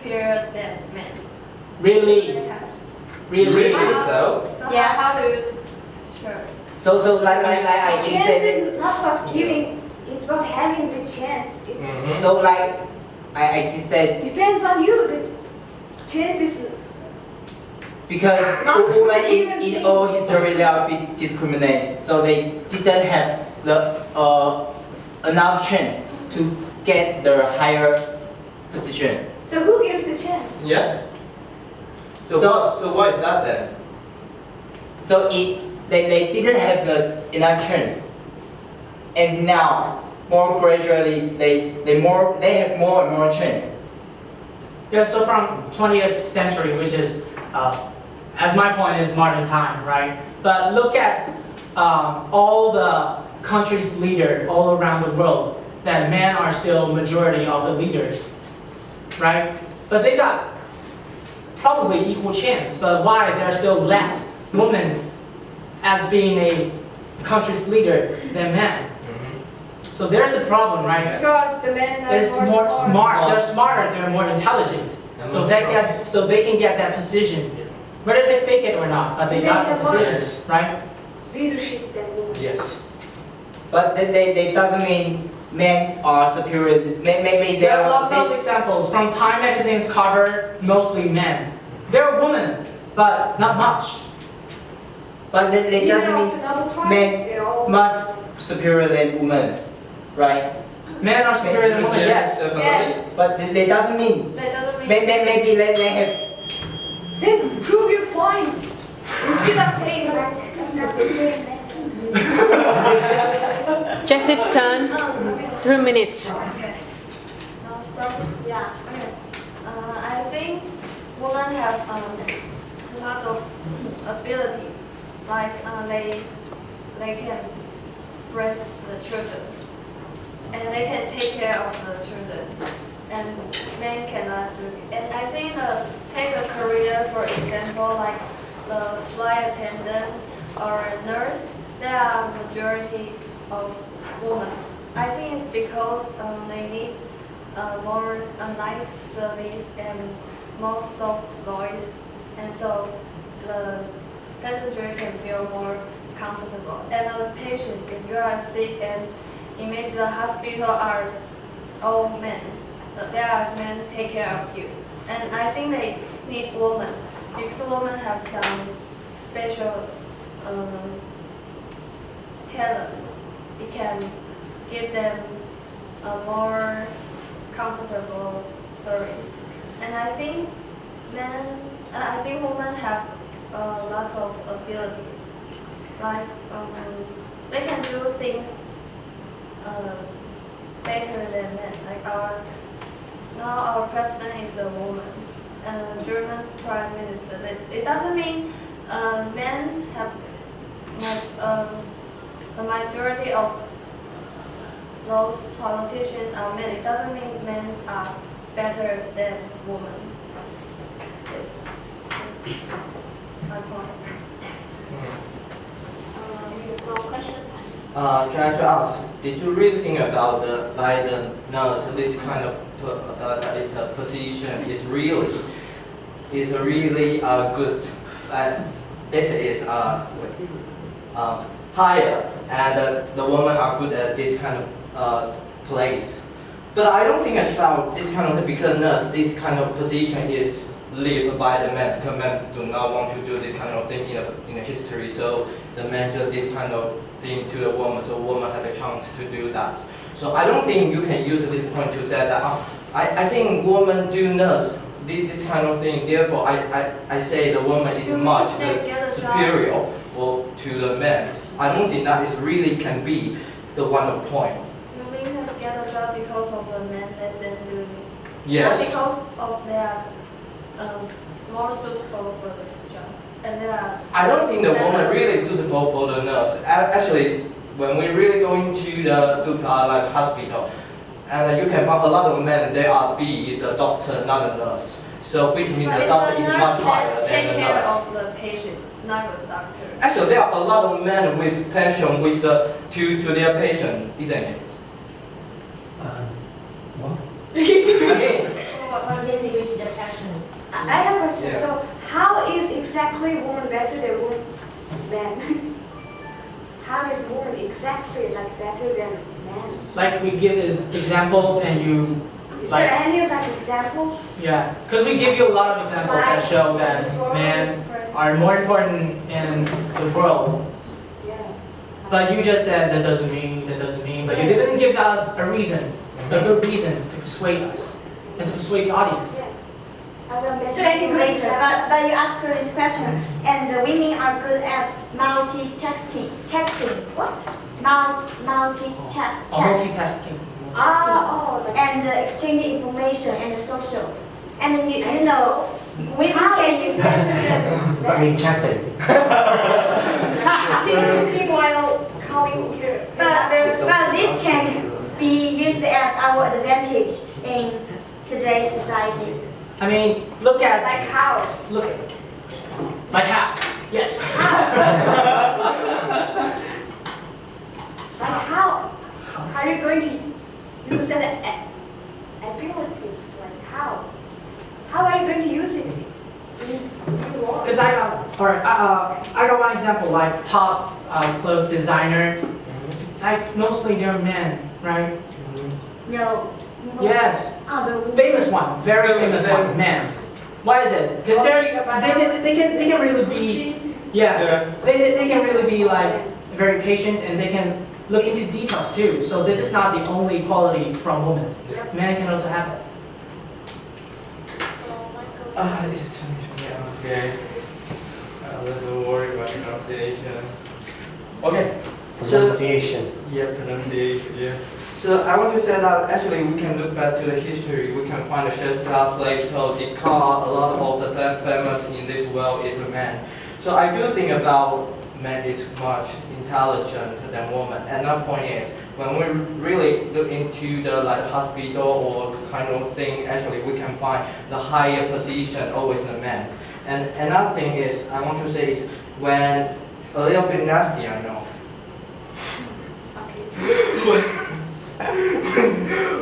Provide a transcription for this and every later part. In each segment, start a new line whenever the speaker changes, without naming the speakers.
superior than men.
Really? Really?
So?
Yes. Sure.
So like I can
Chance
say
is not about giving, it's about having the chance. It's
so like I can say
depends on you. The chance is
because women in all history they are being discriminated, so they didn't have the enough chance to get the higher position.
so who gives the chance?
Yeah. So why is that then?
So they didn't have the enough chance, and now more gradually they have more and more chance.
Yeah, so from 20th century, which is, as my point is modern time, right? But look at all the countries' leaders all around the world, that men are still majority of the leaders, right? But they got probably equal chance, but why there are still less women as being a country's leader than men? So there's a problem, right?
Because the men are
It's more smart. They're smarter. They're more intelligent. So they can get that position, whether they fake it or not. But they got the position, right?
leadership than women.
Yes.
But they doesn't mean men are superior. Maybe they
There are
are.
lots of examples from Time magazine's cover, mostly men. There are women, but not much.
But they
Even
doesn't
after
mean
Nobel Prize,
men
they're all
much superior than women, right?
Men are superior than women, yes.
Definitely.
Yes.
But they doesn't mean.
That doesn't mean.
Maybe they have.
Then prove your point instead of saying that.
Jessie's turn. 3 minutes.
Okay. Yeah. Okay. I think women have a lot of ability, like they can breast the children, and they can take care of the children, and men cannot do it. And I think take a career, for example, like the flight attendant or nurse, there are majority of women. I think it's because they need more nice service and more soft voice, and so the passenger can feel more comfortable. And the patient, if you are sick and imagine the hospital are all men, there are men take care of you. And I think they need women because women have some special talent. It can give them a more comfortable service. And I think women have a lot of ability. Like they can do things better than men. Like our president is a woman, German prime minister. It doesn't mean men have the majority of those politicians are men. It doesn't mean men are better than women. Yes. My point.
So question.
Can I ask, did you really think about the nurse, this kind of position is really good? This is higher, and the women are good at this kind of place. But I don't think about this kind of, because nurse, this kind of position is lived by the men, because men do not want to do this kind of thing in the history, so the men do this kind of thing to the woman, so woman has a chance to do that. So I don't think you can use this point to say that, I think women do nurse this kind of thing, therefore I say the woman is much superior to the men. I don't think that is really can be the one point.
You mean to get a job because of the men that they do it?
Yes.
Not because of they are more suitable for this job. And they are.
I don't think the woman really suitable for the nurse. Actually, when we really going to the like hospital, and you can find a lot of men, they are be the doctor, not the nurse. So which means the doctor is much higher than the
take care
nurse.
of the patient, not the doctor.
Actually, there are a lot of men with passion with to their patient, isn't it?
What?
I mean,
When they use the exactly woman better than man? How is woman exactly like better than man?
Like we give examples and you
Is
like
there any like examples?
yeah, because we give you a lot of examples that show that men are more important in the world.
Yeah.
But you just said that doesn't mean, but you didn't give us a reason, a good reason to persuade us and to persuade the audience.
I will
So
mention it
anyway,
later.
but you asked her this question, and the women are good at multitasking. What? Multitasking.
Multitasking.
And exchanging information and social. And you know, women can use
Does that mean chatting?
Thinking while coming here.
but this can be used as our advantage in today's society.
I mean, look at,
Like how?
look at, like how? Yes.
Like how? How are you going to use that abilities? Like how? How are you going to use it?
Because I got one example, like top clothes designer, like mostly they're men, right?
No.
Yes,
The
famous one, very famous one, men. Why is it? Because they can really be, yeah, they can really be like very patient and they can look into details too. So this is not the only quality from women. Men can also have it.
This is okay. A little worried about pronunciation. Okay.
Pronunciation.
Yeah, pronunciation, yeah. So I want to say that actually we can look back to the history. We can find Shakespeare, Plato, Descartes, a lot of the famous in this world is a man. So I do think about man is much intelligent than woman. And that point is, when we really look into the like hospital or kind of thing, actually we can find the higher position always the man. And another thing is, I want to say is when a little bit nasty, I know.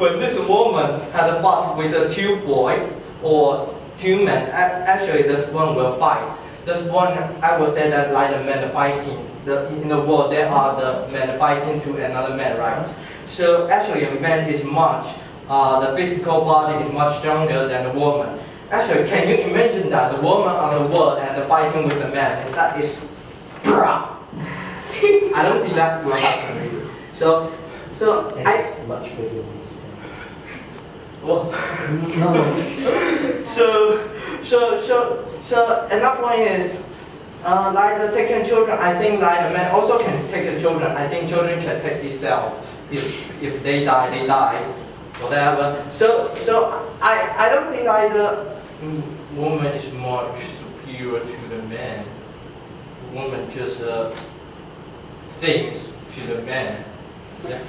When this woman had a fight with a two boy or two men, actually this one will fight. This one, I would say that like the men fighting. In the world, there are the men fighting to another man, right? So actually a man is much, the physical body is much stronger than the woman. Actually, can you imagine that the woman on the world and the fighting with the man, and that is, I don't think that will happen really. So I
Much bigger than this.
well,
No.
so another point is, like the taking children, I think like the man also can take the children. I think children can take itself. If they die, they die, whatever. So I don't think like the woman is much superior to the man. Woman just thinks to the man. Yeah.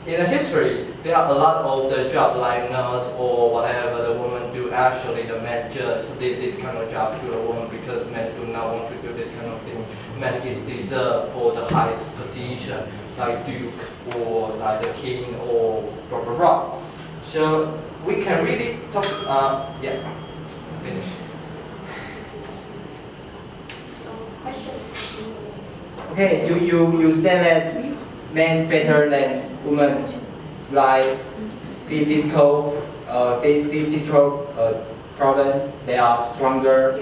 In the history, there are a lot of the job like nurse or whatever the woman do. Actually, the man just did this kind of job to the woman because men do not want to do this kind of thing. Men is deserved for the highest position, like duke or like the king or blah blah blah. So we can really talk. Yeah, finish.
Okay, you said that men better than women, like physical problem, they are stronger,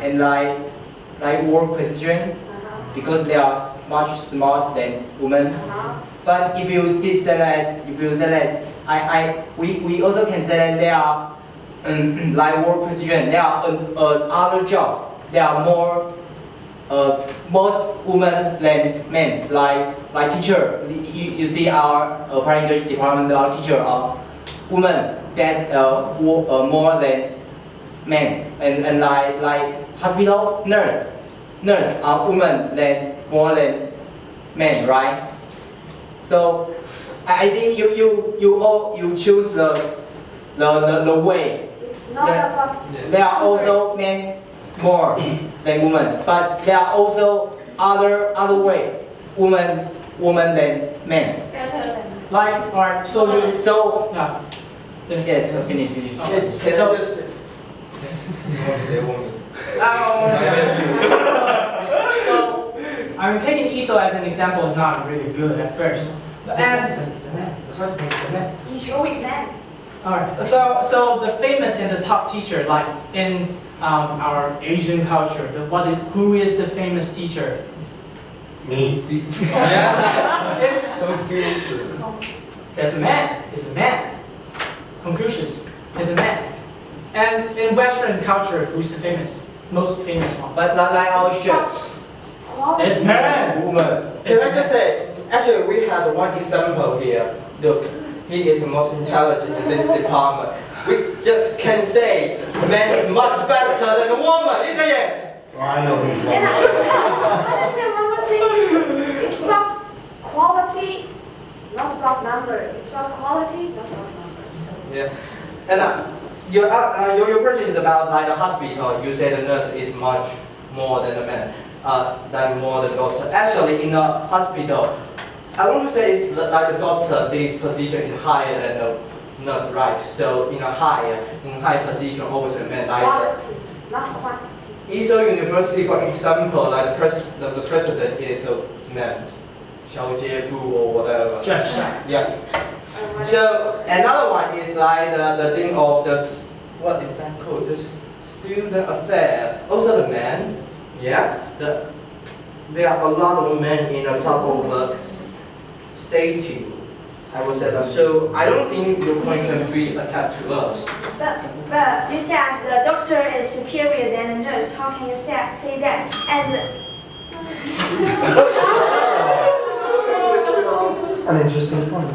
and like work position, because they are much smart than women. But if you say that, we also can say that they are like work position, they are other job, they are more. Most women than men, like teacher. You see our foreign English department, our teacher are women that more than men, and like hospital nurse are women than more than men, right? So I think you choose the way.
It's not about
There are also men more than women, but there are also other way, woman than men.
better than.
Like, alright, so you,
So
yeah.
Yes, finish.
Okay.
Can
So-
I just say? You want to say woman?
So, I mean, taking I-Shou as an example is not really good at first. And,
I-Shou is man.
alright, so the famous and the top teacher, like in our Asian culture, who is the famous teacher?
Me.
It's
Confucius.
It's a man. It's a man. Confucius is a man. And in Western culture, who's the most famous one?
But like our shirt,
Quality.
It's man.
woman.
Can I just say, actually we had one example here. Look, he is the most intelligent in this department. We just can say, man is much better than a woman, isn't it?
I know he's
And I say one more thing. It's about quality, not about number. It's about quality, not about number.
Yeah. And your question is about like the hospital. You say the nurse is much more than the man, than more than doctor. Actually, in a hospital, I want to say it's like the doctor. This position is higher than the nurse, right? So in high position, always a man. Like
Quality, not quantity.
I-Shou University, for example, like the president is a man, Xiao Jiefu or whatever.
Jefferson.
Yeah. So another one is like the thing of the, what is that called? The student affair. Also the men. Yeah. There are a lot of men in the top of the statue. I would say that. So I don't think your point can be attached to us.
But you said the doctor is superior than the nurse. How can you say that? And
an interesting point.